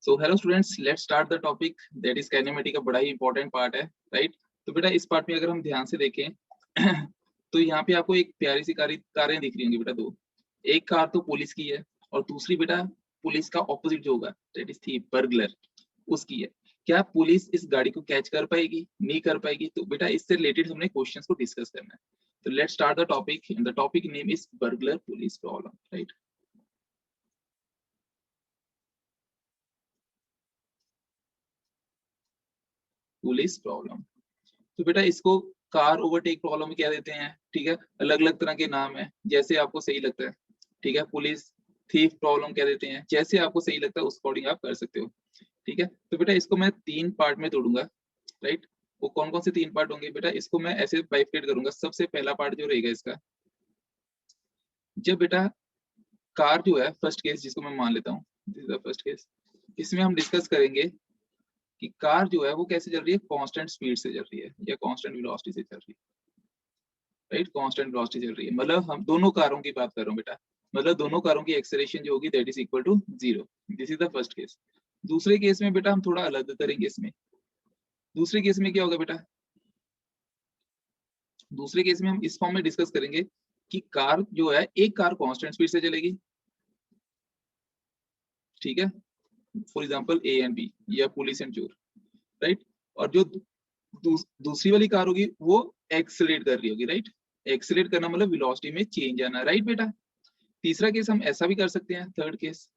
So hello students, let's start the topic that is kinematic का बड़ा ही important part है, right. तो बेटा इस पार्ट में अगर हम ध्यान से देखें तो यहाँ पे आपको एक प्यारी सी कारें दिख रही होंगी बेटा, दो। एक कार तो पुलिस की है और दूसरी बेटा पुलिस का ऑपोजिट जो होगा दैट इज थीफ, बर्गलर, उसकी है। क्या पुलिस इस गाड़ी को कैच कर पाएगी, नहीं कर पाएगी? तो बेटा इससे रिलेटेड हमने क्वेश्चंस को डिस्कस करना है। तो let's start the topic and the topic name is burglar police problem, right. Police problem. तो बेटा इसको कार ओवरटेक प्रॉब्लम क्या देते हैं, ठीक है। अलग अलग तरह के नाम है, जैसे आपको सही लगता है, ठीक है। पुलिस थीफ प्रॉब्लम क्या देते हैं, जैसे आपको सही लगता है उस अकॉर्डिंग आप कर सकते हो, ठीक है। तो बेटा इसको मैं 3 पार्ट में तोड़ूंगा, राइट। वो कौन कौन से 3 पार्ट होंगे बेटा, इसको मैं ऐसे बाइफरेट करूंगा। सबसे पहला पार्ट जो रहेगा इसका, जब बेटा कार जो है फर्स्ट केस जिसको मैं मान लेता हूँ, this is the first case, इसमें हम डिस्कस करेंगे कि कार जो है वो कैसे चल रही है, कांस्टेंट स्पीड से चल रही है या कांस्टेंट वेलोसिटी से चल रही है, राइट। कांस्टेंट वेलोसिटी चल रही है, मतलब हम दोनों कारों की बात कर रहा हूँ बेटा, मतलब दोनों कारों की एक्सेलरेशन जो होगी that is equal to 0। This is the first case. दूसरे केस में बेटा हम थोड़ा अलग करेंगे। इसमें दूसरे केस में क्या होगा बेटा, दूसरे केस में हम इस फॉर्म में डिस्कस करेंगे कि कार जो है, एक कार कांस्टेंट स्पीड से चलेगी, ठीक है, for example a and b या पुलिस एंड चोर, राइट। और जो दूसरी वाली कार होगी वो एक्सेलरेट कर रही होगी, राइट। एक्सेलरेट करना मतलब वेलोसिटी में चेंज आना, राइट बेटा। तीसरा केस हम ऐसा भी कर सकते हैं, थर्ड केस,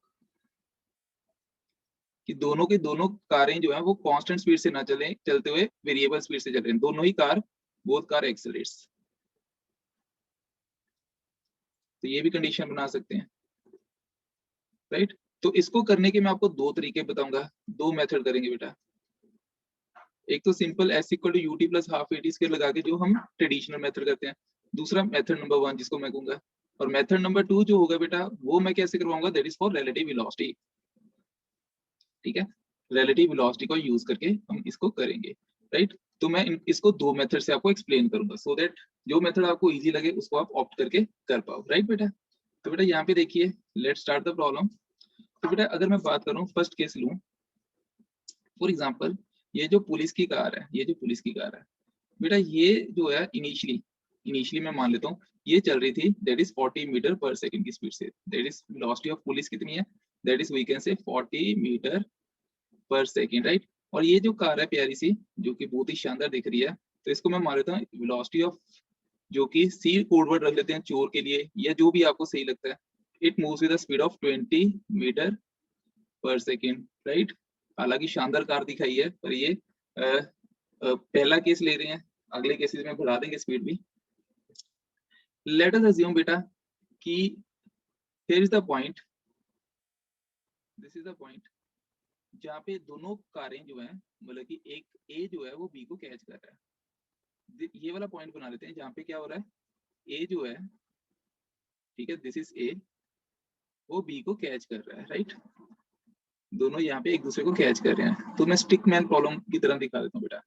कि दोनों के दोनों कारें जो है वो कांस्टेंट स्पीड से ना चले, चलते हुए वेरिएबल स्पीड से चल रहे हैं दोनों ही कार, बोथ कार एक्सेलरेट्स। तो ये भी कंडीशन बना सकते हैं, राइट। तो इसको करने के मैं आपको 2 तरीके बताऊंगा, 2 मेथड करेंगे बेटा। एक तो simple s equal to u t plus half eighty square लगा के जो हम ट्रेडिशनल मेथड करते हैं। दूसरा मेथड नंबर 1 जिसको मैं कहूंगा, और मेथड नंबर 2 जो होगा बेटा वो मैं कैसे करवाऊंगा, that is for relative velocity, ठीक है। रिलेटिव वेलोसिटी को यूज करके हम इसको करेंगे, राइट। तो मैं इसको 2 मेथड से आपको एक्सप्लेन करूंगा सो दैट जो मेथड आपको इजी लगे उसको आप ऑप्ट करके कर पाओ, राइट बेटा। तो बेटा यहाँ पे देखिए, लेट्स स्टार्ट द प्रॉब्लम। तो बेटा अगर मैं बात करूं, फर्स्ट केस लूं, फॉर एग्जांपल ये जो पुलिस की कार है, ये जो पुलिस की कार है बेटा, ये जो है इनिशियली मैं मान लेता हूँ ये चल रही थी दैट इज 40 मीटर पर सेकंड की स्पीड से। That is velocity of police कितनी है, दैट इज वी कैन से 40 मीटर पर सेकंड, राइट। और ये जो कार है प्यारी सी, जो कि बहुत ही शानदार दिख रही है, तो इसको मैं मान लेता हूँ वेलोसिटी ऑफ, जो कि सी कोड वर्ड रख लेते हैं चोर के लिए या जो भी आपको सही लगता है। It moves with the speed of 20 metre पर सेकंड, राइट। हालांकि शानदार कार दिखाई है, पर ये पहला केस ले रहे हैं, अगले केसेस में बढ़ा देंगे स्पीड भी। लेट अस अज्यूम बेटा कि here is the point, this is the point जहाँ पे दोनों कारें जो हैं, मतलब कि एक ए जो है वो बी को कैच कर रहा है। ये वाला पॉइंट बना लेते हैं जहाँ पे क्या हो रहा है, ए जो है, ठीक है, दिस इज ए, वो बी को कैच कर रहा है, राइट। दोनों यहाँ पे एक दूसरे को कैच कर रहे हैं। तो मैं स्टिकमैन प्रॉब्लम की तरह दिखा देता हूँ बेटा,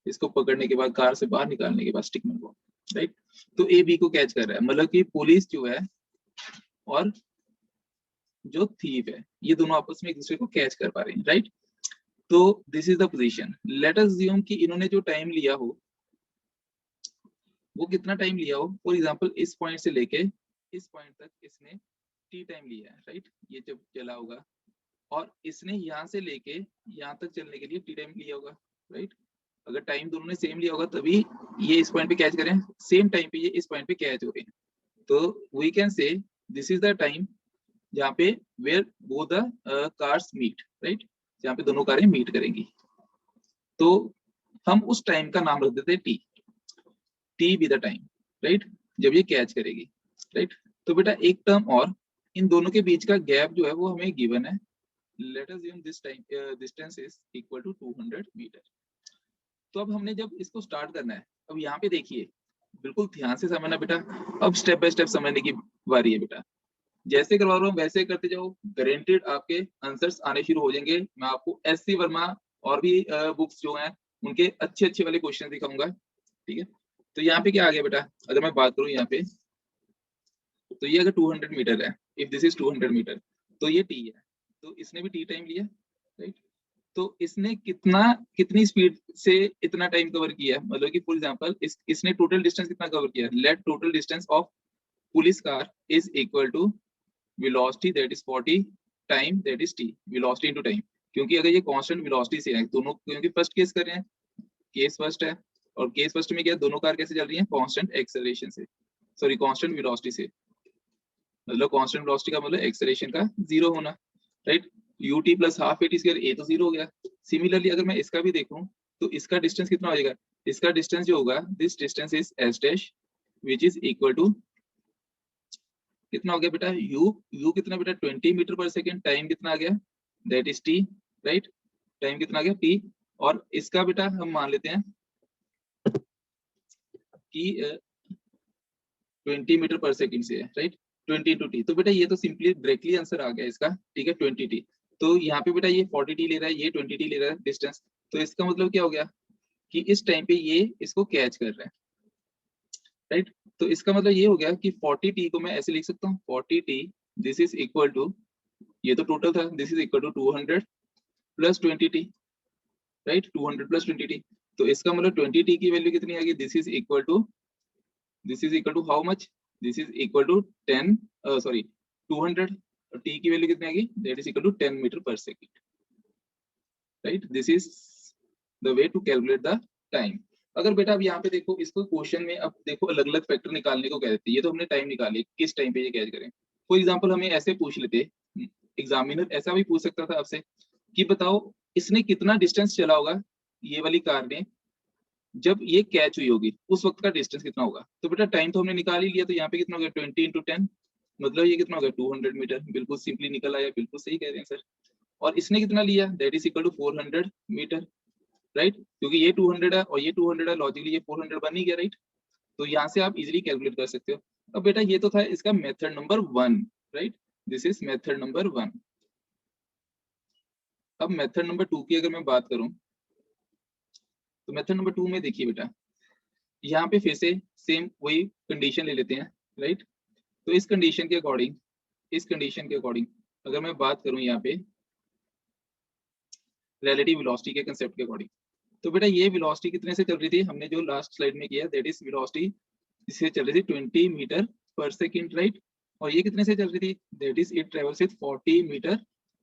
इसको पकड़ने के बाद, कार से बाहर निकालने के बाद स्टिकमैन को, राइट। तो ए बी को कैच कर रहा है, मतलब कि पुलिस जो है और जो थीफ है ये दोनों आपस में एक दूसरे को कैच कर पा रहे हैं, राइट। तो this is the position. Late us assume कि इन्होंने जो टाइम लिया हो वो कितना टाइम लिया हो, फॉर एग्जांपल इस पॉइंट से लेके इस पॉइंट तक इसने टी टाइम लिया है, राइट। ये जब चला होगा, और इसने यहाँ से लेके यहाँ तक चलने के लिए टी टाइम लिया होगा, राइट। अगर टाइम दोनों ने सेम लिया होगा तभी ये इस पॉइंट पे कैच करें, सेम टाइम पे ये इस पॉइंट पे कैच हो रहे हैं। तो we can say this is the time जहाँ पे where both the cars meet, right, जहाँ पे दोनों कारें मीट करेंगी। तो हम उस टाइम का नाम रख देते हैं T, T be the time, right, जब ये कैच करेगी, राइट। तो बेटा एक टर्म और, इन दोनों के बीच का गैप जो है वो हमें गिवन है। Let us assume this time distance is equal to 200 metre. तो अब हमने जब इसको स्टार्ट करना है, अब यहाँ पे देखिए, बिल्कुल ध्यान से समझना बेटा, अब स्टेप बाय स्टेप समझने की बारी है बेटा। जैसे करवा रहा हूँ वैसे करते जाओ, गारंटेड आपके आंसर्स आने शुरू हो जाएंगे। मैं आपको एससी वर्मा और भी बुक्स जो हैं उनके अच्छे अच्छे वाले क्वेश्चन दिखाऊंगा, ठीक है। तो यहाँ पे क्या आ गया बेटा, अगर मैं बात करूँ यहाँ पे, तो ये अगर 200 मीटर है, इफ दिस इज 200 मीटर, तो ये टी है, तो इसने भी टी टाइम लिया, राइट। तो इसने कितनी स्पीड से इतना टाइम कवर किया है, मतलब कि फॉर एग्जांपल इसने टोटल डिस्टेंस कितना कवर किया है। Let total distance of police car is equal to velocity that is 40 time that is t, velocity into time. क्योंकि अगर ये कांस्टेंट वेलोसिटी से है दोनों, क्योंकि फर्स्ट केस कर रहे हैं, केस फर्स्ट है, और केस फर्स्ट में क्या दोनों कार कैसे चल रही है, कांस्टेंट एक्सेलरेशन से, सॉरी कांस्टेंट वेलोसिटी से। मतलब कांस्टेंट वेलोसिटी का मतलब एक्सेलरेशन का जीरो होना, right. ut plus half eighty square A तो जीरो हो गया। सिमिलरली अगर मैं इसका भी देखूं तो इसका डिस्टेंस कितना हो जाएगा, इसका डिस्टेंस जो होगा, this distance is s dash which is equal to कितना हो गया बेटा, u कितना बेटा 20 मीटर पर सेकेंड, टाइम कितना आ गया that is t, right. Time कितना आ गया t, और इसका बेटा हम मान लेते हैं कि 20 मीटर पर सेकेंड से है, राइट। 20 इंटू टी, तो बेटा ये तो सिंपली डायरेक्टली आंसर आ गया इसका, ठीक है 20 टी। तो यहाँ पे बेटा ये 40 टी ले रहा है, ये 20 टी ले रहा है डिस्टेंस। तो इसका मतलब क्या हो गया कि इस टाइम पे ये इसको कैच कर रहा है, राइट। तो इसका मतलब ये हो गया कि 40 टी को मैं ऐसे लिख सकता हूँ, 40 T this is equal to, ये तो टोटल था, this is equal to 200 plus 20 t, right. 200 plus 20 t, तो इसका मतलब 20 टी की वैल्यू कितनी आ गई, this is equal to how much, this is equal to 10 sorry 200, T की वैल्यू कितनी आ गई, that is equal to 10 metre पर second, right. This is the way to calculate the time. अगर बेटा अब यहाँ पे देखो इसको क्वेश्चन में, अब देखो अलग अलग फैक्टर निकालने को कह देते हैं, ये तो हमने टाइम निकाली, किस टाइम पे ये कैच करें। फॉर एग्जांपल हमें ऐसे पूछ लेते, एग्जामिनर ऐसा भी पूछ सकता था आपसे कि बताओ इसने कितना डिस्टेंस चला होगा, ये वाली कार ने, जब ये कैच हुई होगी उस वक्त का डिस्टेंस कितना होगा। तो बेटा टाइम तो हमने निकाल ही लिया, तो यहाँ पे कितना हो गया 20 इंटू 10, मतलब ये कितना हो गया 200 मीटर, बिल्कुल सिंपली निकल आया, बिल्कुल सही कह रहे हैं सर। और इसने कितना लिया, that is equal to 400 metre, right. क्योंकि ये 200 है और ये 200 है, लॉजिकली ये 400 बन ही गया, राइट। तो यहाँ से आप इजिली कैलकुलेट कर सकते हो। अब बेटा ये तो था इसका method number 1, right, this is method number 1। अब मेथड नंबर 2 की अगर मैं बात करूं, तो मेथड नंबर 2 में देखिए बेटा, यहाँ पे फिर से सेम वही कंडीशन ले लेते हैं, राइट। तो इस कंडीशन के अकॉर्डिंग अगर मैं बात करूं यहाँ पे रिलेटिव वेलोसिटी के कंसेप्ट के अकॉर्डिंग, तो बेटा ये वेलोसिटी कितने से चल रही थी, हमने जो लास्ट स्लाइड में किया, दैट इज वेलोसिटी इससे चल रही थी 20 मीटर पर सेकेंड, राइट। और ये कितने से चल रही थी, that is it travels with 40 metre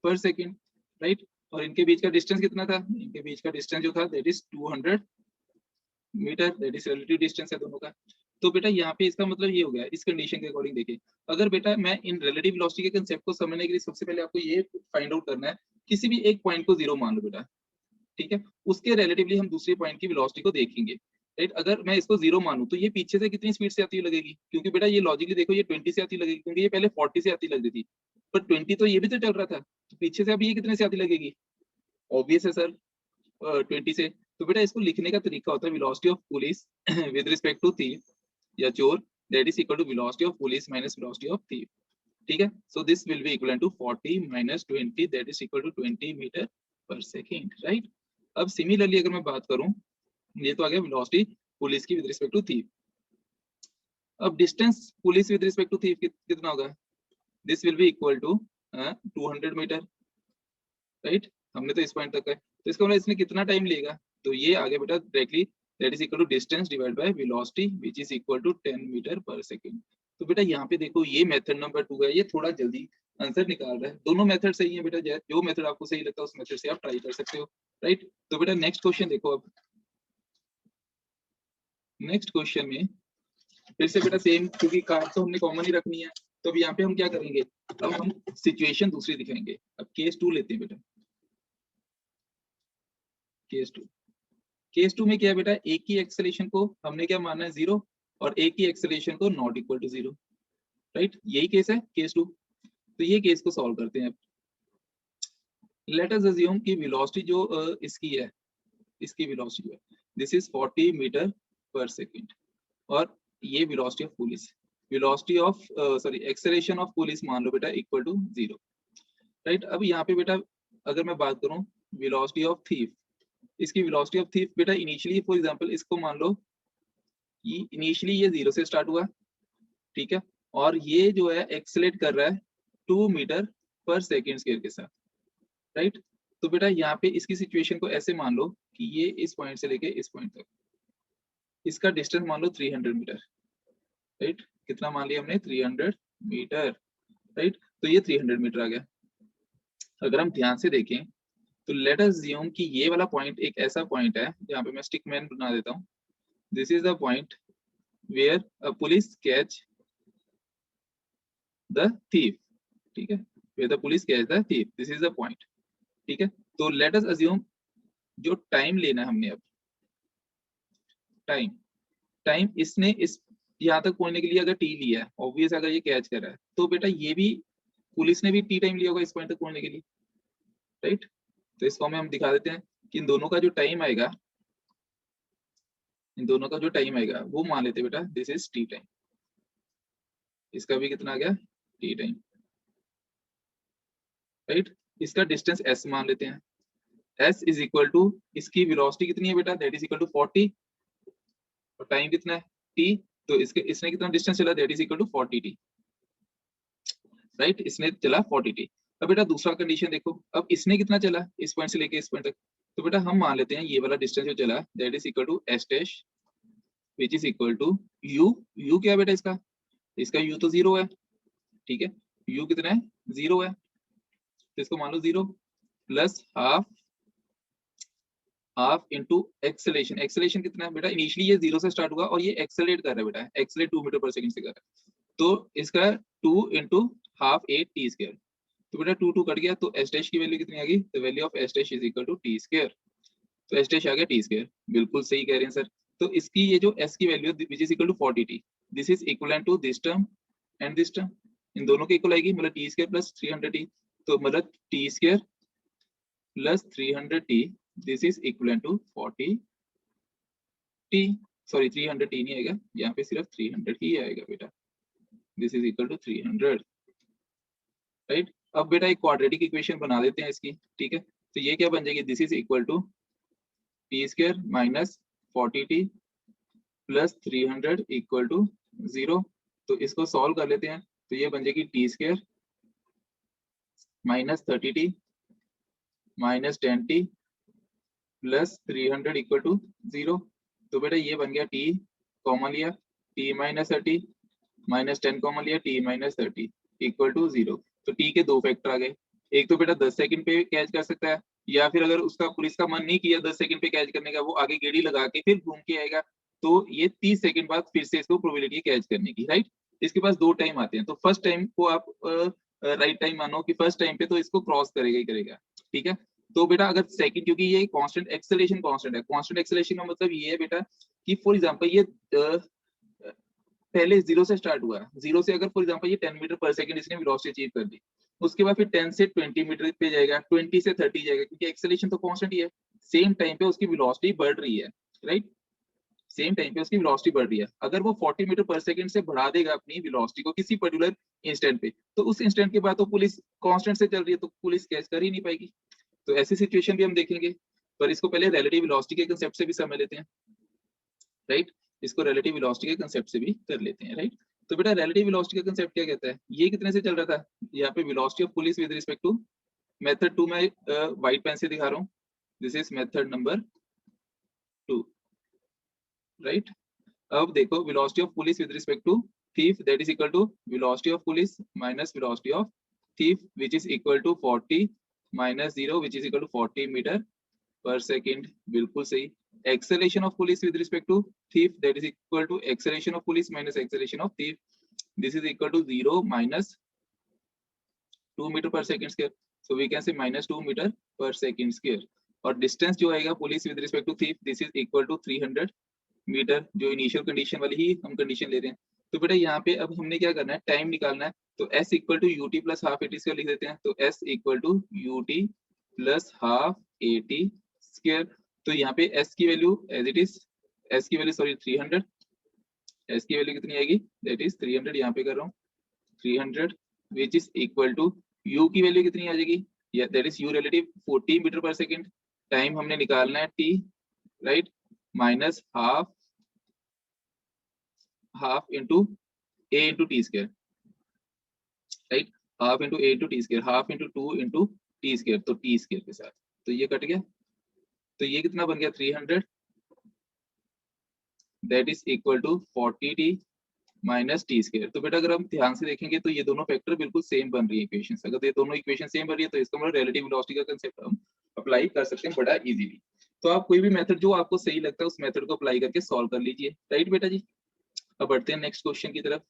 पर सेकेंड, राइट। और इनके बीच का डिस्टेंस कितना था, इनके बीच का डिस्टेंस जो था that is 200 metre, that is relative distance है दोनों का। तो बेटा यहाँ पे इसका मतलब ये हो गया, इस कंडीशन के अकॉर्डिंग देखिए, अगर बेटा मैं इन रिलेटिव वेलोसिटी के कांसेप्ट को समझने के लिए सबसे पहले आपको ये फाइंड आउट करना है, किसी भी एक पॉइंट को जीरो मान लो बेटा, ठीक है, उसके रिलेटिवली हम दूसरे पॉइंट की वेलोसिटी को देखेंगे, राइट। अगर मैं इसको जीरो मानूं तो ये पीछे से कितनी स्पीड से आती हुई लगेगी, क्योंकि बेटा ये लॉजिकली देखो ये 20 से आती लगेगी, क्योंकि ये पहले 40 से आती लग रही थी, पर 20 तो ये भी तो चल रहा था, तो पीछे से अब ये कितने से आती लगेगी, ऑब्वियस है सर 20 से। तो बेटा इसको लिखने का तरीका होता है velocity of police with respect to thief या चोर, that is equal to velocity of police minus velocity of thief, ठीक है। So this will be equal to 40 minus 20, that is equal to 20 metre पर सेकेंड, राइट। अब similarly अगर मैं बात करूं, ये तो आ गया वेलोसिटी पुलिस की विद रिस्पेक्ट टू थीफ। अब distance police with respect to thief कितना होगा, this will be equal to 200 metre, right. हमने तो इस पॉइंट तक है, तो इसका मतलब इसने कितना टाइम लेगा, तो ये आ गया बेटा directly that is equal to distance divide by velocity which is equal to 10 metre पर सेकंड। तो बेटा यहाँ पे देखो ये मेथड नंबर 2 है, ये थोड़ा जल्दी आंसर निकाल रहा है, दोनों मेथड सही है बेटा, जो मेथड आपको सही लगता है उस मेथड से आप ट्राई कर सकते हो, राइट। तो बेटा नेक्स्ट क्वेश्चन देखो, अब नेक्स्ट क्वेश्चन में फिर से बेटा सेम, क्योंकि कार तो हमने कॉमन ही रखनी है, तो अब यहाँ पे हम क्या करेंगे, अब हम सिचुएशन दूसरी दिखाएंगे। अब केस 2 लेते हैं बेटा, केस 2 में क्या है बेटा, एक ही एक्सेलरेशन को हमने क्या माना है 0, और एक ही एक्सेलरेशन को नॉट इक्वल टू 0, राइट। यही केस है केस 2। तो ये केस को सॉल्व करते हैं। लेट अस अज्यूम कि वेलोसिटी जो इसकी है, इसकी वेलोसिटी है दिस इज 40 मीटर पर सेकंड, और ये velocity of police, velocity of sorry acceleration of police मान लो बेटा इक्वल टू 0, राइट। अब यहाँ पे बेटा अगर मैं बात करूँ वेलोसिटी ऑफ थीफ, इसकी वेलोसिटी ऑफ थीफ बेटा इनिशियली फॉर एग्जांपल इसको मान लो कि इनिशियली ये 0 से स्टार्ट हुआ, ठीक है, और ये जो है एक्सेलेरेट कर रहा है 2 मीटर पर सेकेंड स्क्वायर के साथ, राइट। तो बेटा यहाँ पे इसकी सिचुएशन को ऐसे मान लो कि ये इस पॉइंट से लेके इस पॉइंट तक, इसका डिस्टेंस मान लो 300 मीटर, राइट। कितना मान लिया हमने? 300 मीटर, राइट। तो ये 300 मीटर आ गया। अगर हम ध्यान से देखें तो लेट अस अज्यूम कि ये वाला पॉइंट एक ऐसा पॉइंट है जहाँ पे मैं स्टिक मैन बना देता हूँ। This is the point where a police catch the thief, ठीक है, where the police catch the thief, this is the point, ठीक है। तो लेट अस अज्यूम जो टाइम लेना है हमने, अब टाइम टाइम इसने इस यहाँ तक पहुंचने के लिए अगर टी लिया है, ऑब्वियस अगर ये कैच कर रहा है तो बेटा ये भी पुलिस ने भी टी टाइम लिया होगा इस पॉइंट तक पहुंचने के लिए, राइट। तो इसको हम दिखा देते हैं कि इन दोनों का जो टाइम आएगा, इन दोनों का जो टाइम आएगा वो मान लेते बेटा दिस इज टी टाइम। इसका भी कितना आ गया? T time, right. इसका डिस्टेंस एस मान लेते हैं। एस इज इक्वल टू, इसकी वेलोसिटी कितनी है बेटा? दैट इज इक्वल टू 40, और टाइम कितना है? टी। तो इसने कितना डिस्टेंस चला? That is equal to 40 t, right. इसने चला 40 टी। अब बेटा दूसरा कंडीशन देखो, अब इसने कितना चला इस पॉइंट से लेके इस पॉइंट तक? तो बेटा हम मान लेते हैं ये वाला डिस्टेंस जो चला that is equal to s dash which is equal to u. U क्या है बेटा? इसका यू तो 0 है, ठीक है। यू कितना है? 0 है, तो इसको मान लो 0 plus half half into acceleration. Acceleration कितना है बेटा? इनिशियली ये 0 से स्टार्ट हुआ और ये एक्सेलरेट कर रहा है बेटा, एक्सेलरेट 2 मीटर पर सेकंड से कर रहा है। तो इसका 2 इंटू हाफ 8 टी स्क्वायर। तो बेटा 2 2 कट गया, तो एस डैश की वैल्यू कितनी आ गई? The value of s dash is equal to t square. तो एस डैश आ गया टी स्क्वायर, बिल्कुल सही कह रहे हैं सर। तो इसकी ये जो एस की value which is equal to 40 T, this is equal to this term and this term, इन दोनों के इक्वल आएगी, मतलब टी स्क्वायर प्लस 300 टी। तो मतलब t square plus 300 t, this is equal to 40 t. Sorry 300 t नहीं आएगा यहाँ पे, सिर्फ 300 ही आएगा बेटा, this is equal to 300, right. अब बेटा एक क्वाड्रेटिक इक्वेशन बना देते हैं इसकी, ठीक है। तो ये क्या बन जाएगी? This is equal to t square minus 40 t plus 300 equal to 0। तो इसको सॉल्व कर लेते हैं, तो ये बन जाएगी t square minus 30 t minus 10 t plus 300 equal to 0। तो बेटा ये बन गया टी कॉमन लिया, टी माइनस 30 माइनस 10 कॉमन लिया, टी माइनस 30 इक्वल टू 0। तो टी के दो फैक्टर आ गए, एक तो बेटा 10 सेकंड पे कैच कर सकता है, या फिर अगर उसका पुलिस का मन नहीं किया 10 सेकंड पे कैच करने का, वो आगे गेड़ी लगा के फिर घूम के आएगा, तो ये 30 सेकंड बाद फिर से इसको प्रोबेबिलिटी कैच करने की, राइट। इसके पास दो टाइम आते हैं, तो फर्स्ट टाइम को आप राइट टाइम मानो कि फर्स्ट टाइम पे तो इसको क्रॉस करेगा ही करेगा, ठीक है। तो बेटा अगर सेकंड, क्योंकि ये कांस्टेंट एक्सेलरेशन कांस्टेंट है, कांस्टेंट एक्सेलरेशन का मतलब ये है बेटा कि फॉर एग्जांपल ये पहले 0 से स्टार्ट हुआ, 0 से अगर फॉर एग्जांपल ये 10 मीटर पर सेकंड इसने वेलोसिटी अचीव कर दी, उसके बाद फिर 10 से 20 मीटर पे जाएगा, 20 से 30 जाएगा, क्योंकि एक्सेलरेशन तो कांस्टेंट ही है। सेम टाइम पे उसकी वेलोसिटी बढ़ रही है, राइट। सेम टाइम पे उसकी वेलोसिटी बढ़ रही है। अगर वो 40 मीटर पर सेकंड से बढ़ा देगा अपनी वेलोसिटी को किसी पर्टिकुलर इंस्टेंट पे, तो उस इंस्टेंट के बाद तो पुलिस कांस्टेंट से चल रही है, तो पुलिस कैच कर ही नहीं पाएगी। तो ऐसी सिचुएशन भी हम देखेंगे, पर इसको पहले रिलेटिव वेलोसिटी के कांसेप्ट से भी समझ लेते हैं, राइट। इसको रिलेटिव वेलोसिटी के कांसेप्ट से भी कर लेते हैं, राइट। तो बेटा रिलेटिव वेलोसिटी का कांसेप्ट क्या कहता है? ये कितने से चल रहा था? यहाँ पे velocity of police with respect to method 2 में व्हाइट पेन से दिखा रहा हूँ, this is method number 2, right. अब देखो velocity of police with respect to thief, that is equal to velocity of police minus velocity of thief which is equal to 40 minus 0 which is equal to 40 metre पर second, बिल्कुल सही। Acceleration of police with respect to thief, that is equal to acceleration of police minus acceleration of thief, this is equal to 0 माइनस 2 metre पर second square, so we can say minus 2 metre पर second square. और distance जो आएगा police with respect to thief, this is equal to 300 metre, जो initial condition वाली ही हम कंडीशन ले रहे हैं। तो बेटा यहाँ पे अब हमने क्या करना है? टाइम निकालना है। तो s equal to u t plus half eighty square लिख देते हैं। तो s equal to u t plus half eighty square. तो यहाँ पे s की value as it is, s की वैल्यू सॉरी 300, s की वैल्यू कितनी आएगी? दैट इज 300, यहाँ पे कर रहा हूँ 300 which is equal to u की वैल्यू कितनी आ जाएगी? That is u relative 40 metre पर सेकंड, टाइम हमने निकालना है t, right, minus half half into a into t square, right. Half into a into t square, half into 2 into t square, तो t square के साथ, तो ये cut गया, तो ये कितना बन गया 300, that is equal to 40t minus t square. तो बेटा अगर हम ध्यान से देखेंगे तो ये दोनों फैक्टर बिल्कुल सेम बन रही है इक्वेशन। अगर ये दोनों इक्वेशन सेम बन रही है तो इसका मतलब रिलेटिव वेलोसिटी का कांसेप्ट हम अप्लाई कर सकते हैं बड़ा इजीली। तो आप कोई भी मेथड जो आपको सही लगता है उस मेथड को अप्लाई करके सॉल्व कर लीजिए, राइट बेटा जी। अब बढ़ते हैं नेक्स्ट क्वेश्चन की तरफ।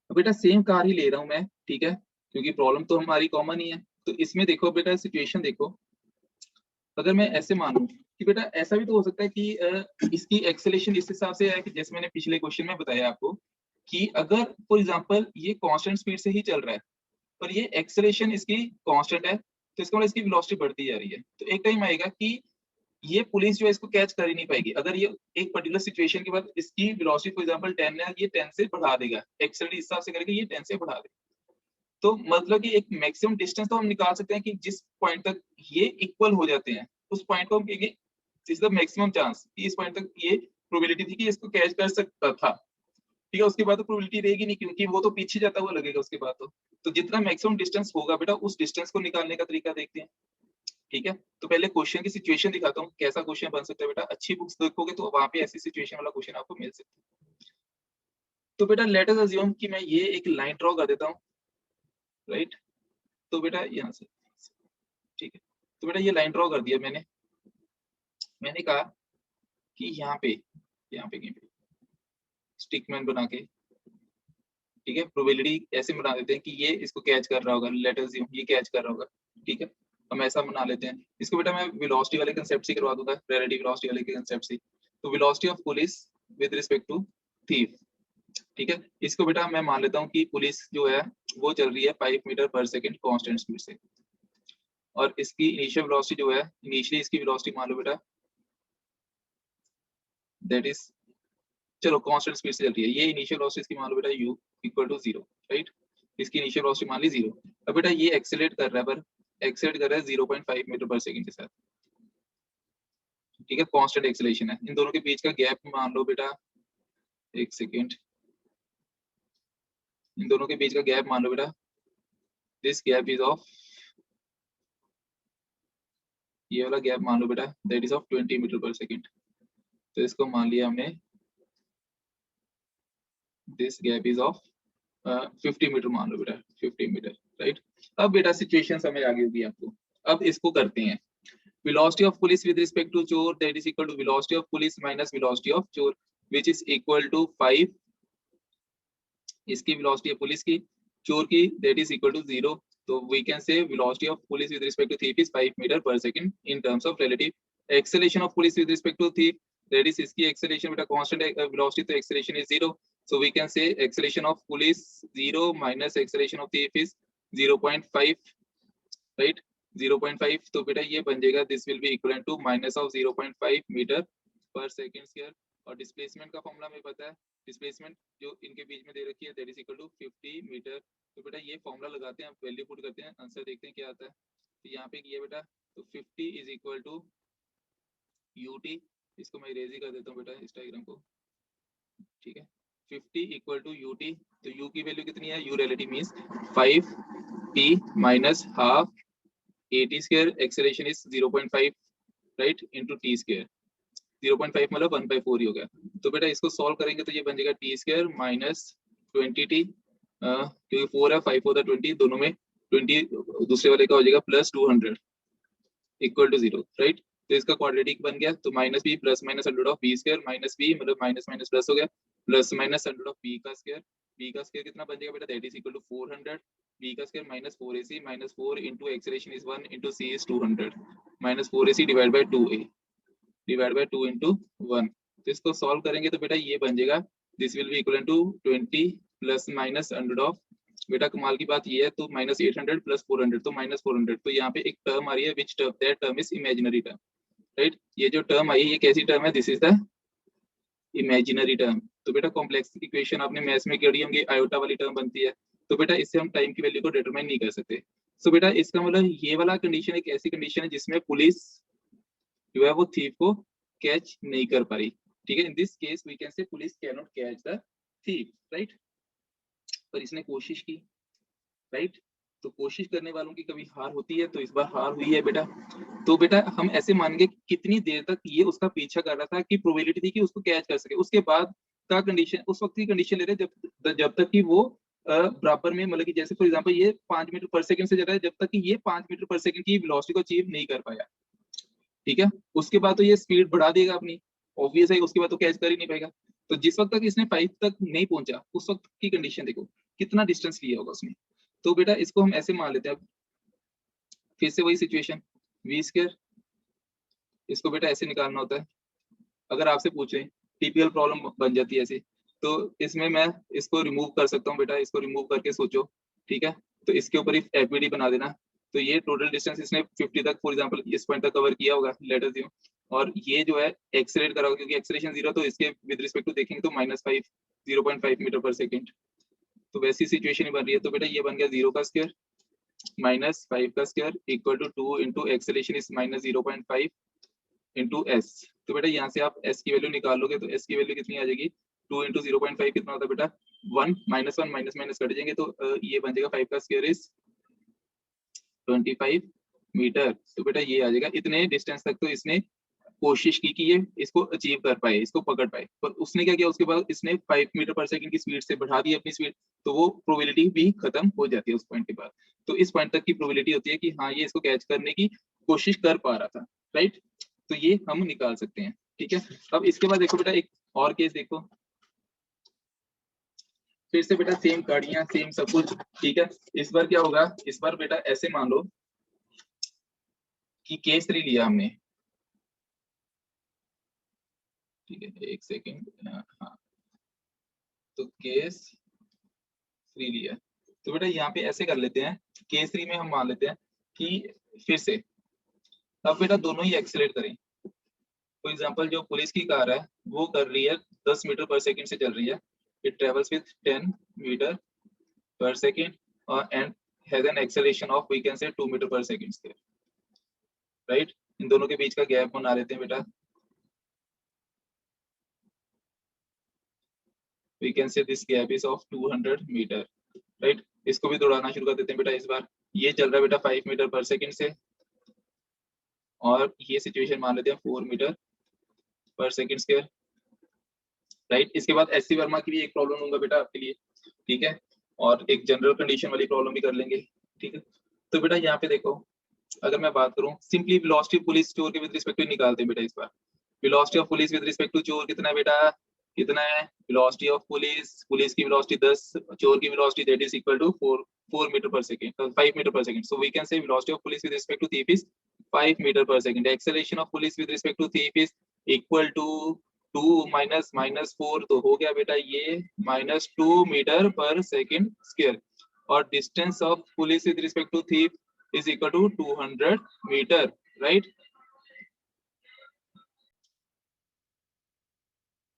अब बेटा सेम कार ही ले रहा हूं मैं, ठीक है, क्योंकि प्रॉब्लम तो हमारी कॉमन ही है। तो इसमें देखो बेटा सिचुएशन देखो, अगर मैं ऐसे मानूं कि बेटा ऐसा भी तो हो सकता है कि इसकी एक्सेलेरेशन इस हिसाब से है कि जैसे मैंने पिछले क्वेश्चन में बताया आपको कि अगर फॉर एग्जांपल ये कांस्टेंट स्पीड से ही चल रहा है पर ये एक्सेलेरेशन इसकी कांस्टेंट है, तो इसका मतलब इसकी वेलोसिटी बढ़ती जा रही है। तो एक टाइम आएगा कि ये पुलिस जो है इसको कैच कर ही नहीं पाएगी। अगर ये एक पर्टिकुलर सिचुएशन के बाद इसकी वेलोसिटी फॉर एग्जांपल 10 है, ये 10 से बढ़ा देगा, एक्सेलरेट इस हिसाब से करेगा, ये 10 से बढ़ा देगा। तो मतलब कि एक मैक्सिमम डिस्टेंस तो हम निकाल सकते हैं कि जिस पॉइंट तक ये इक्वल हो जाते हैं उस पॉइंट को हम कहेंगे इज द मैक्सिमम चांस, कि इस पॉइंट तक ये प्रोबेबिलिटी थी कि इसको कैच कर सकता था, ठीक है। उसके बाद तो प्रोबेबिलिटी रहेगी नहीं क्योंकि वो तो पीछे जाता हुआ लगेगा उसके बाद। तो जितना मैक्सिमम डिस्टेंस होगा बेटा उस डिस्टेंस को निकालने का तरीका देखते हैं, ठीक है। तो पहले क्वेश्चन की सिचुएशन दिखाता हूँ कैसा क्वेश्चन बन सकता है बेटा। अच्छी बुक्स देखोगे तो वहां पे ऐसी सिचुएशन वाला क्वेश्चन आपको मिल सकता है। तो बेटा लेट अस अज्यूम कि मैं ये एक लाइन ड्रॉ कर देता हूँ, राइट। तो बेटा यहाँ से, ठीक है, तो बेटा ये लाइन ड्रॉ कर दिया मैंने। मैंने कहा कि यहाँ पे कहीं पे स्टिकमैन बना के, ठीक है, प्रोबेबिलिटी ऐसे बना देते हैं कि ये इसको कैच कर रहा होगा, लेट अस अज्यूम ये कैच कर रहा होगा, ठीक है। हम ऐसा बना लेते हैं इसको बेटा। मैं वेलोसिटी वाले कांसेप्ट से करवा दूंगा, रिलेटिव वेलोसिटी वाले कांसेप्ट से। तो velocity of police with respect to thief, ठीक है। इसको बेटा मैं मान लेता हूँ कि पुलिस जो है वो चल रही है 5 मीटर पर सेकंड कांस्टेंट स्पीड से, और इसकी इनिशियल वेलोसिटी जो है, इनिशियली इसकी वेलोसिटी मान लो बेटा दैट इज, चलो कांस्टेंट स्पीड से चल रही है, ये इनिशियल वेलोसिटी इसकी मान लो बेटा u इक्वल टू 0, राइट। इसकी इनिशियल वेलोसिटी मान ली 0। अब बेटा ये एक्सेलरेट कर रहा है, पर एक्सेलरेट कर रहा है 0.5 मीटर पर सेकंड के साथ, ठीक है। कांस्टेंट एक्सेलरेशन है। इन दोनों के बीच का गैप मान लो बेटा, एक सेकंड, इन दोनों के बीच का गैप मान लो बेटा, दिस गैप इज ऑफ, ये वाला गैप मान लो बेटा दैट इज ऑफ 20 मीटर पर सेकंड। तो इसको मान लिया हमने, this gap is of 50 metre मान लो बेटा, 50 मीटर, राइट। अब बेटा सिचुएशन समझ आ गई होगी आपको। अब इसको करते हैं, velocity of police with respect to chore that is equal to velocity of police minus velocity of chore which is equal to 5। इसकी velocity है पुलिस की, चोर की that is equal to 0। तो we can say velocity of police with respect to thief is 5 meter per second in terms of relative acceleration of police with respect to thief, that is इसकी acceleration बेटा constant velocity, तो acceleration is 0। so we can say acceleration of police 0 minus acceleration of thief is 0.5, right, 0.5। तो बेटा ये बन जाएगा this will be equal to minus of 0.5 metre पर second square. और डिस्प्लेसमेंट का फॉर्मूला हमें पता है, डिस्प्लेसमेंट जो इनके बीच में दे रखी है that is equal to 50 metre. तो बेटा ये फॉर्मूला लगाते हैं, वैल्यू पुट करते हैं, आंसर देखते हैं क्या आता है। तो यहाँ पे किया बेटा, तो 50 इज इक्वल टू ut, इसको मैं इरेज ही कर देता हूँ बेटा इस डायग्राम को, ठीक है। 50 इक्वल टू ut, तो u की वैल्यू कितनी है, u relative means 5p minus half at square, acceleration is 0.5 right into t square। 0.5 मतलब 1/4 ही हो गया। तो बेटा इसको सॉल्व करेंगे तो ये बन जाएगा t square माइनस 20t, क्योंकि 4 है, 5 4 20, दोनों में 20 दूसरे वाले का हो जाएगा प्लस 200 इक्वल टू 0, राइट। तो इसका क्वाड्रेटिक बन गया। तो minus B plus minus under of B square, minus B मतलब माइनस माइनस प्लस हो गया, plus minus under of B का स्क्वायर। बी का स्क्वायर कितना बन जाएगा बेटा, that is equal to 400, B का square minus 4ac minus 4 into acceleration is 1 into C is 200 minus 4ac divide by 2a divide by 2 into 1। तो इसको solve करेंगे तो बेटा ये बन जाएगा this will be equal to 20 plus minus under of, बेटा कमाल की बात ये है, तो माइनस 800 प्लस 400 तो माइनस 400। तो यहाँ पे एक टर्म आ रही है which term, that term is imaginary term, right. ये जो टर्म आई है ये कैसी टर्म है, this is the imaginary term. तो बेटा कॉम्प्लेक्स इक्वेशन आपने मैथ्स में करी होंगी, आयोटा वाली टर्म बनती है। तो बेटा इससे हम टाइम की वैल्यू को डिटरमाइन नहीं कर सकते। सो बेटा इसका मतलब ये वाला कंडीशन एक ऐसी कंडीशन है जिसमें पुलिस जो है वो थीफ को कैच नहीं कर पा रही, ठीक है। In this case we can say police can not catch the thief, right. पर इसने कोशिश की, राइट। तो कोशिश करने वालों की कभी हार होती है, तो इस बार हार हुई है बेटा। तो बेटा हम ऐसे मानेंगे कि कितनी देर तक ये उसका पीछा कर रहा था कि प्रोबेबिलिटी थी कि उसको कैच कर सके। उसके बाद का कंडीशन, उस वक्त की कंडीशन ले रहे हैं जब तक कि वो बराबर में, मतलब कि जैसे फॉर एग्जांपल ये 5 मीटर पर सेकंड से जा रहा है, जब तक कि ये 5 मीटर पर सेकंड की वेलोसिटी को अचीव नहीं कर पाया। ठीक है, उसके बाद तो ये स्पीड बढ़ा देगा अपनी, ऑब्वियस है, उसके बाद तो कैच कर ही नहीं पाएगा। तो जिस वक्त तक इसने 5 तक नहीं पहुंचा, उस वक्त की कंडीशन देखो कितना डिस्टेंस लिया होगा उसने। तो बेटा इसको हम ऐसे मान लेते हैं। अब फिर से वही सिचुएशन, वी स्क्वायर, इसको बेटा ऐसे निकालना होता है। अगर आपसे पूछे टीपीएल प्रॉब्लम बन जाती है ऐसे, तो इसमें मैं इसको रिमूव कर सकता हूँ बेटा, इसको रिमूव करके सोचो। ठीक है, तो इसके ऊपर ही एफबीडी बना देना। तो ये टोटल डिस्टेंस इसने 50 तक फॉर एग्जांपल इस पॉइंट तक कवर किया होगा, लेट अस अज्यूम। और ये जो है एक्सेलरेट करा होगा, क्योंकि एक्सेलरेशन 0, तो इसके विद रिस्पेक्ट टू देखेंगे तो -5 0.5 मीटर पर सेकंड। तो वैसी सिचुएशन ही बन रही है। तो बेटा ये बन गया 0 का स्क्वायर -5 का square equal to 2 into acceleration is -0.5 into s. तो बेटा यहाँ से आप एस की वैल्यू निकाल लोगे, तो एस की वैल्यू कितनी आ जाएगी, 2 इंटू 0.5 कितना होता है बेटा 1, -1 माइनस कट जाएंगे, तो ये बन जाएगा 5 का स्क्वायर इज 25 मीटर। तो बेटा ये आ जाएगा। इतने डिस्टेंस तक तो इसने कोशिश की कि ये इसको अचीव कर पाए, इसको पकड़ पाए, पर उसने क्या किया, उसके बाद इसने 5 मीटर पर सेकंड की स्पीड से बढ़ा दी अपनी स्पीड, तो वो प्रोबेबिलिटी भी खत्म हो जाती है उस पॉइंट के बाद। तो इस पॉइंट तक की प्रोबेबिलिटी होती है कि हाँ ये इसको कैच करने की कोशिश कर पा रहा था, राइट। तो ये हम निकाल सकते हैं। ठीक है, अब इसके बाद देखो बेटा एक और केस देखो, फिर से बेटा सेम गाड़ियां सेम सब कुछ। ठीक है, इस बार क्या होगा, इस बार बेटा ऐसे मान लो कि केस 3 लिया हमने। ठीक है, एक सेकेंड, हाँ, तो केस 3 लिया। तो बेटा यहाँ पे ऐसे कर लेते हैं, केस 3 में हम मान लेते हैं कि फिर से अब बेटा दोनों ही एक्सीलरेट करें। फॉर एग्जांपल जो पुलिस की कार है वो कर रही है 10 मीटर पर सेकंड से चल रही है, इट ट्रेवल्स विद 10 मीटर पर second and has an acceleration of we can say 2 metre पर सेकंड, राइट। इन दोनों के बीच का गैप बना लेते हैं बेटा, we can say this gap is of 200 metre, right. इसको भी दौड़ाना शुरू कर देते हैं बेटा। इस बार ये चल रहा है बेटा 5 मीटर पर सेकंड से, और ये सिचुएशन मान लेते हैं 4 मीटर पर सेकंड स्क्वायर, राइट। इसके बाद एससी वर्मा की भी एक प्रॉब्लम लूंगा बेटा आपके लिए, ठीक है, और एक जनरल कंडीशन वाली प्रॉब्लम भी कर लेंगे। ठीक है, तो बेटा यहाँ पे देखो, अगर मैं बात करूं सिंपली वेलोसिटी पुलिस चोर के विद रिस्पेक्ट टू निकालते हैं बेटा। इस बार velocity of police with respect to चोर कितना है बेटा, कितना है, वेलोसिटी ऑफ पुलिस की वेलोसिटी 10, चोर की वेलोसिटी that is equal to 4 metre पर सेकंड, 5 मीटर पर second. So we can say velocity of police with respect to thief is 5 metre पर second. Acceleration of police with respect to thief is equal to 2 minus -4, तो हो गया बेटा ये -2 metre पर second square, और distance of police with respect to thief is equal to 200 metre, right.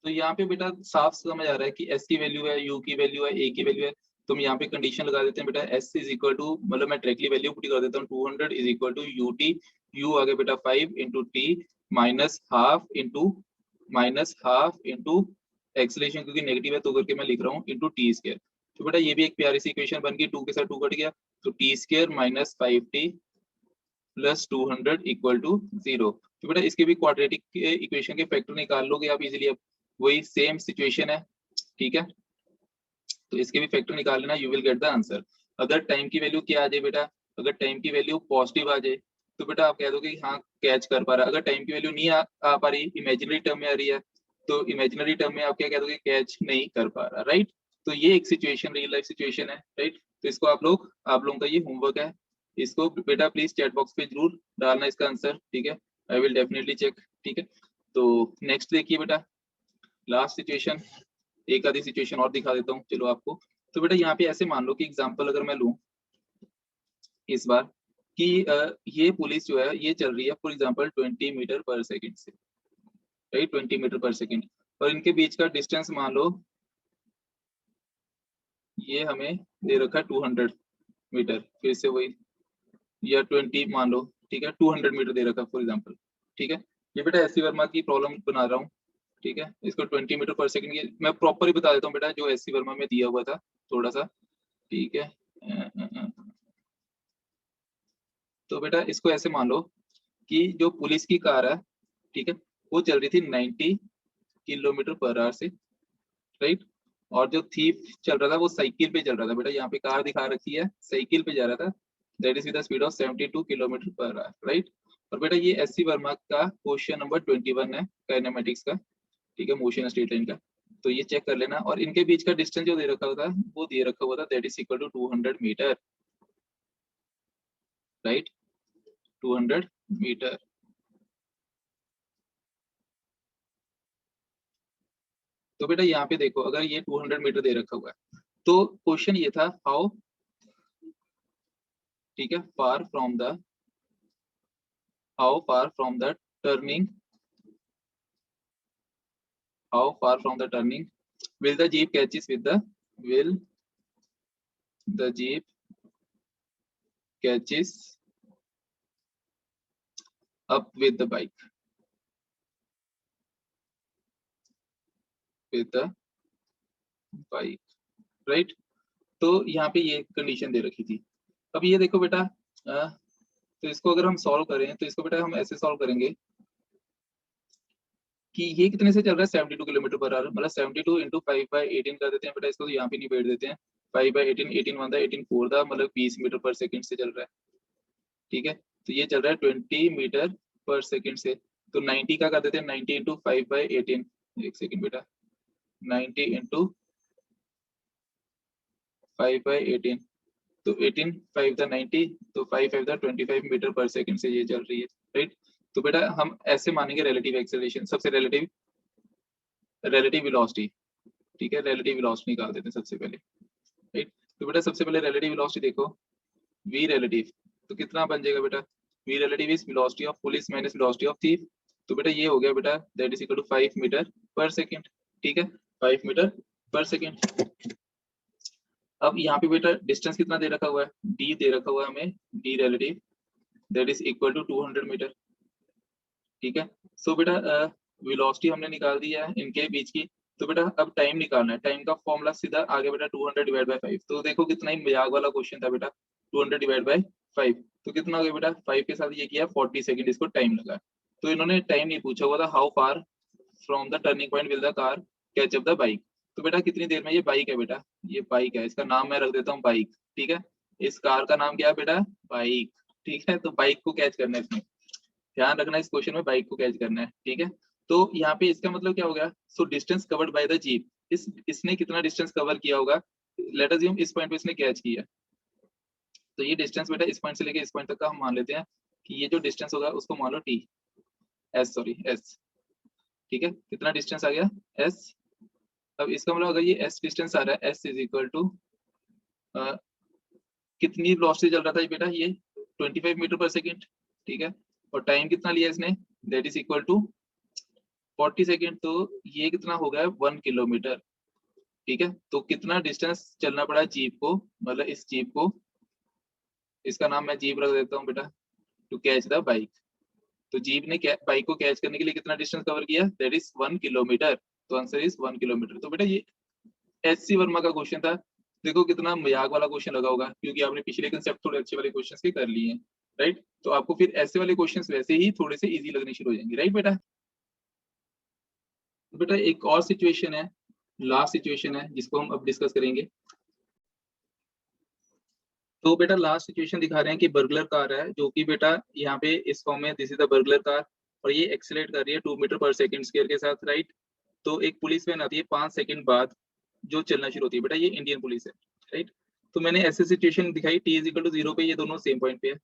तो यहाँ पे बेटा साफ समझ आ रहा है कि एस की वैल्यू है, यू की वैल्यू है, ए की वैल्यू है। तो हम यहाँ पे कंडीशन लगा देते हैं बेटा, एस इज इक्वल टू, मतलब मैं डायरेक्टली वैल्यू पुट कर देता हूँ, 200 is equal to u t, u आ गया बेटा 5 into t minus half into acceleration, क्योंकि नेगेटिव है तो करके मैं लिख रहा हूँ, इंटू टी स्क्वायर। तो बेटा ये भी एक प्यारी सी इक्वेशन बन गई, 2 के साथ 2 कट गया, तो t square minus 5t plus 200 equal to 0। तो बेटा इसके भी क्वाड्रेटिक इक्वेशन के फैक्टर निकाल लोगे आप इजीली। अब वही सेम सिचुएशन है, ठीक है, तो इसके भी फैक्टर निकाल लेना, you will get the answer. अगर टाइम की वैल्यू क्या आ जाए बेटा, अगर टाइम की वैल्यू पॉजिटिव आ जाए तो बेटा आप कह दोगे कि हाँ कैच कर पा रहा। अगर टाइम की वैल्यू नहीं आ पा रही, इमेजिनरी टर्म में आ रही है, तो इमेजिनरी टर्म में आप क्या कह दोगे, कैच नहीं कर पा रहा, राइट। तो ये एक सिचुएशन, रियल लाइफ सिचुएशन है, राइट। तो इसको आप लोगों का ये होमवर्क है, इसको बेटा प्लीज चैट बॉक्स पे जरूर डालना इसका आंसर, ठीक है, आई विल डेफिनेटली चेक। ठीक है, तो नेक्स्ट देखिए बेटा, लास्ट सिचुएशन, एक आधी सिचुएशन और दिखा देता हूँ चलो आपको। तो बेटा यहाँ पे ऐसे मान लो कि एग्जांपल अगर मैं लूं इस बार कि ये पुलिस जो है ये चल रही है फॉर एग्जांपल 20 मीटर पर सेकंड से, राइट, 20 मीटर पर सेकंड, और इनके बीच का डिस्टेंस मान लो ये हमें दे रखा है 200 मीटर, फिर से वही, या 20 मान लो, ठीक है, 200 मीटर दे रखा है फॉर एग्जांपल। ठीक है, ये बेटा एससी वर्मा की प्रॉब्लम बना रहा हूँ, ठीक है, इसको 20 मीटर पर सेकंड की मैं प्रॉपर ही बता देता हूँ बेटा, जो एससी वर्मा में दिया हुआ था थोड़ा सा, ठीक है। तो बेटा इसको ऐसे मान लो कि जो पुलिस की कार है, ठीक है, वो चल रही थी 90 किलोमीटर पर आवर से, राइट। और जो थीफ चल रहा था वो साइकिल पे चल रहा था। बेटा यहाँ पे कार दिखा रखी है, साइकिल पे जा रहा था, that is with the speed of 72 kilometre per hour, right. और बेटा ये एस सी वर्मा का क्वेश्चन नंबर 21 है काइनेमेटिक्स का, ठीक है, मोशन स्ट्रेट लाइन का। तो ये चेक कर लेना। और इनके बीच का डिस्टेंस जो दे रखा होता है वो दे रखा हुआ था, that is equal to 200 metre, right, 200 metre. तो बेटा यहाँ पे देखो, अगर ये 200 मीटर दे रखा हुआ है तो क्वेश्चन ये था हाउ, ठीक है, how far from the turning, how far from the turning will the jeep catches with the, will the jeep catches up with the bike, with the bike, right। तो यहाँ पे ये कंडीशन दे रखी थी। अब ये देखो बेटा, तो इसको अगर हम सॉल्व करें तो इसको बेटा हम ऐसे सॉल्व करेंगे कि ये कितने से चल रहा है, 72 किलोमीटर पर आवर, मतलब 72 इंटू 5/18 कर देते हैं बेटा इसको, तो यहाँ पे नहीं बैठ देते हैं। 5/18, 18 1 18 4 दा, मतलब 20 मीटर पर सेकंड से चल रहा है, ठीक है। तो ये चल रहा है 20 मीटर पर सेकंड से। तो 90 का कर देते हैं, 90 इंटू 5/18, एक सेकंड बेटा, 90 इंटू 5/18, तो 18 5 द 90, तो 5 5 द 25 मीटर पर सेकंड से ये चल रही है, राइट। तो बेटा हम ऐसे मानेंगे रिलेटिव एक्सेलरेशन, सबसे रिलेटिव वेलोसिटी, ठीक है, रिलेटिव वेलोसिटी निकाल देते हैं सबसे पहले, राइट। तो बेटा सबसे पहले रिलेटिव वेलोसिटी देखो, v रिलेटिव, तो कितना बन जाएगा बेटा, v relative is velocity of police minus velocity of thief. तो बेटा ये हो गया बेटा, that is equal to 5 metre पर सेकंड, ठीक है, 5 मीटर पर सेकंड। अब यहाँ पे बेटा डिस्टेंस कितना दे रखा हुआ है, d दे रखा हुआ है हमें, d relative, that is equal to 200 metre, ठीक है। सो बेटा वेलोसिटी हमने निकाल दी है इनके बीच की। तो बेटा अब टाइम निकालना है, टाइम का फॉर्मूला सीधा आगे बेटा 200 डिवाइड बाय 5। तो देखो कितना ही मजाक वाला क्वेश्चन था बेटा, 200 डिवाइड बाय 5, तो कितना हो गया बेटा, 5 के साथ ये किया 40 सेकंड, इसको टाइम लगा। तो इन्होंने टाइम नहीं पूछा हुआ था, how far from the turning point will the car catch up the bike. तो बेटा कितनी देर में, ये बाइक है बेटा, ये बाइक है, इसका नाम मैं रख देता हूँ बाइक, ठीक है। इस कार का नाम क्या है बेटा, बाइक, ठीक है। तो बाइक को कैच करना है इसमें, ध्यान रखना इस क्वेश्चन में बाइक को कैच करना है, ठीक है। तो यहाँ पे इसका मतलब क्या हो गया, so distance covered by the jeep, इसने कितना डिस्टेंस कवर किया होगा, लेट अस अज्यूम इस पॉइंट पे इसने कैच किया। तो ये डिस्टेंस बेटा इस पॉइंट से लेके इस पॉइंट तक का हम मान लेते हैं कि ये जो डिस्टेंस होगा उसको मान लो टी, एस, ठीक है। कितना डिस्टेंस आ गया, एस। अब इसका मतलब अगर ये एस डिस्टेंस आ रहा है, एस इज इक्वल टू कितनी वेलोसिटी चल रहा था ये बेटा, ये 25 मीटर पर सेकंड, ठीक है। और टाइम कितना लिया इसने, that is equal to 40 second. तो ये कितना हो गया 1 किलोमीटर, ठीक है। तो कितना डिस्टेंस चलना पड़ा जीप को, मतलब इस जीप को, इसका नाम मैं जीप रख देता हूँ बेटा, टू कैच द बाइक। तो जीप ने बाइक को कैच करने के लिए कितना डिस्टेंस कवर किया, दैट इज 1 किलोमीटर। तो आंसर इज 1 किलोमीटर। तो बेटा ये एस सी वर्मा का क्वेश्चन था। देखो कितना मजाक वाला क्वेश्चन लगा होगा, क्योंकि आपने पिछले कंसेप्ट थोड़े अच्छे वाले क्वेश्चंस के कर लिए हैं, राइट। तो आपको फिर ऐसे वाले क्वेश्चंस वैसे ही थोड़े से इजी लगने शुरू हो जाएंगे, राइट बेटा। तो बेटा एक और सिचुएशन है, लास्ट सिचुएशन है जिसको हम अब डिस्कस करेंगे। तो बेटा लास्ट सिचुएशन दिखा रहे हैं कि बर्गलर कार है, जो कि बेटा यहाँ पे इस फॉर्म में, this is the burglar car, और ये एक्सीलरेट कर रही है 2 मीटर पर सेकंड स्क्वायर के साथ, राइट। तो एक पुलिस वैन आती है 5 सेकंड बाद, जो चलना शुरू होती है। बेटा ये इंडियन पुलिस है, राइट। तो मैंने ऐसे सिचुएशन दिखाई, टी इज इक्वल टू 0 पे ये दोनों सेम पॉइंट पे है।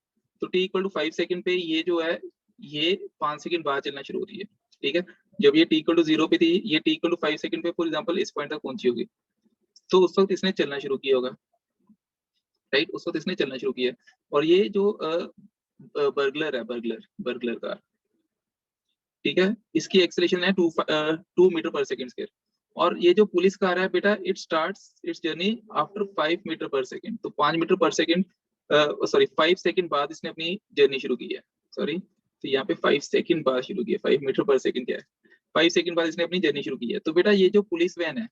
तो टी इक्वल टू 5 सेकंड पे ये जो है, ये 5 सेकंड बाद चलना शुरू होती है, ठीक है। जब ये टी इक्वल टू 0 पे थी, ये टी इक्वल टू 5 सेकंड पे फॉर एग्जांपल इस पॉइंट तक पहुंची होगी, तो उस वक्त इसने चलना शुरू किया होगा, राइट। उस वक्त इसने चलना शुरू किया। और ये जो बर्गलर है, बर्गलर कार, ठीक है, इसकी एक्सेलरेशन है 2 मीटर पर सेकंड स्क्वायर। और ये जो पुलिस कार है बेटा, it starts its journey after 5 metre पर सेकंड। तो 5 मीटर पर सेकंड, सॉरी 5 सेकंड बाद इसने अपनी जर्नी शुरू की है, सॉरी। तो यहाँ पे 5 सेकंड बाद शुरू किया, 5 मीटर पर सेकंड क्या है, 5 सेकंड बाद इसने अपनी जर्नी शुरू की है। तो बेटा ये जो पुलिस वैन है,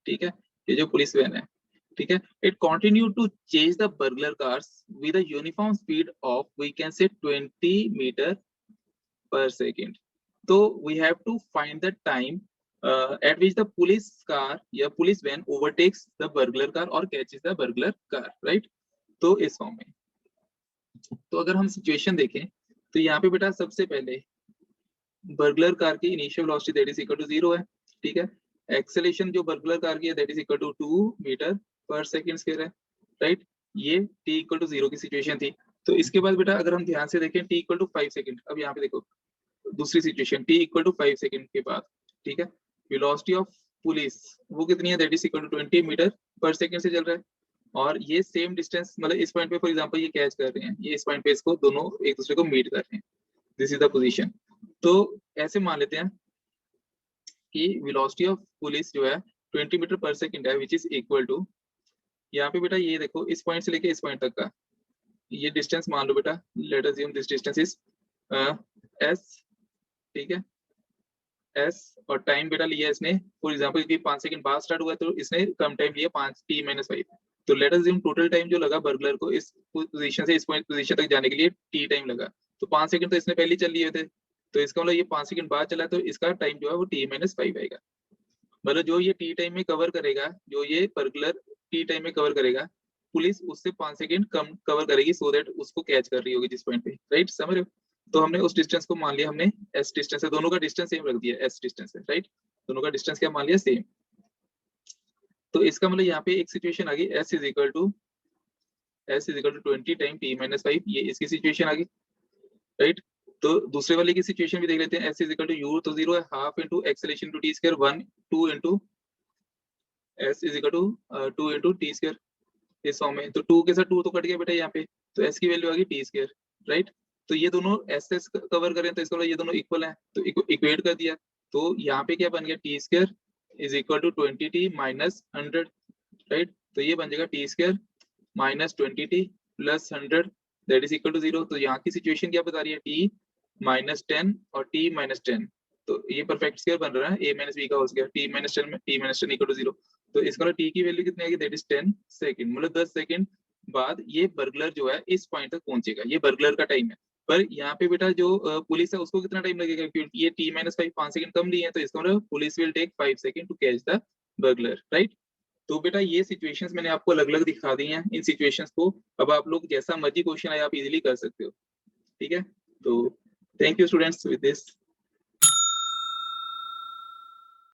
ठीक है, ये जो पुलिस वैन है, ठीक है, it continue to chase the burglar cars with a uniform speed of we can say 20 metre per second. So we have to find the time at which the police car या police van overtakes the burglar car or catches the burglar car, right? तो इस form में, तो अगर हम situation देखें तो यहाँ पे बेटा सबसे पहले बर्गलर कार की initial velocity that is equal to 0 है, ठीक है। एक्सेलेरेशन जो बर्गलर कार की है that is equal to 2 metre पर सेकंड स्क्वायर है, राइट। ये t इक्वल टू 0 की सिचुएशन थी। तो इसके बाद बेटा अगर हम ध्यान से देखें t इक्वल टू 5 सेकंड, अब यहाँ पे देखो दूसरी situation t equal to 5 second के बाद, ठीक है, वेलोसिटी ऑफ पुलिस वो कितनी है that is equal to 20 metre पर सेकंड से चल रहा है, और ये सेम डिस्टेंस मतलब इस पॉइंट पे फॉर एग्जांपल ये कैच कर रहे हैं, ये इस पॉइंट पे इसको दोनों एक दूसरे को मीट कर रहे हैं, दिस इज द पोजीशन। तो ऐसे मान लेते हैं कि वेलोसिटी ऑफ पुलिस जो है 20 मीटर पर सेकंड है विच इज इक्वल टू, यहाँ पे बेटा ये देखो इस पॉइंट से लेके इस पॉइंट तक का ये डिस्टेंस मान लो बेटा, late us assume this distance is s, ठीक है, s, और टाइम बेटा लिया इसने फॉर एग्जांपल कि 5 सेकंड बाद स्टार्ट हुआ तो इसने कम टाइम लिया 5 t-5, तो let us assume total time जो लगा बर्गलर को इस पोजीशन से इस पॉइंट पोजीशन तक जाने के लिए t टाइम लगा, तो 5 सेकंड तो इसने पहले चल लिए थे, तो इसका मतलब ये 5 सेकंड बाद चला तो इसका टाइम जो है वो t-5 आएगा। मतलब जो ये t टाइम में कवर करेगा, जो ये बर्गलर t टाइम में कवर करेगा, पुलिस उससे 5 सेकंड कम कवर करेगी सो दैट उसको कैच कर रही होगी जिस पॉइंट पे, राइट, समझ रहे हो। तो हमने उस डिस्टेंस को मान लिया, हमने s डिस्टेंस है, दोनों का डिस्टेंस सेम रख दिया, s डिस्टेंस है, राइट, दोनों का डिस्टेंस क्या मान लिया सेम। तो इसका मतलब यहाँ पे एक सिचुएशन आ गई s is equal to 20 time t-5, ये इसकी सिचुएशन आ गई, राइट। तो दूसरे वाले की सिचुएशन भी देख लेते हैं, s is equal to u तो 0 है, half into acceleration to t square 1 2 into s is equal to 2 into t square इस फॉर्म में, तो 2 के साथ 2 तो कट गया बेटा यहाँ पे, तो s की वैल्यू आ गई t स्क्वायर, राइट। तो ये दोनों s कवर करें तो इसका मतलब ये दोनों इक्वल हैं, तो इक्वेट कर दिया, तो यहाँ पे क्या बन गया t square is equal to 20t minus 100, राइट। तो ये बन जाएगा t square minus 20t plus 100 that is equal to 0। तो यहाँ की सिचुएशन क्या बता रही है, t माइनस 10 और t माइनस 10, तो ये परफेक्ट स्क्वायर बन रहा है a माइनस b का हो गया, t माइनस 10 में t माइनस 10 इक्वल टू 0, तो इसका मतलब t की वैल्यू कितनी आएगी दैट इज 10 सेकंड, मतलब 10 सेकंड बाद ये बर्गलर जो है इस पॉइंट तक पहुंचेगा, ये बर्गलर का टाइम है। पर यहाँ पे बेटा जो पुलिस है उसको कितना टाइम लगेगा, क्योंकि ये t-5 5 सेकंड कम लिए हैं, तो इसका मतलब police will take 5 second to catch the burglar, right. तो बेटा ये सिचुएशंस मैंने आपको अलग अलग दिखा दी हैं, इन सिचुएशंस को अब आप लोग जैसा मर्जी क्वेश्चन आए आप इजीली कर सकते हो, ठीक है। तो thank you students with this.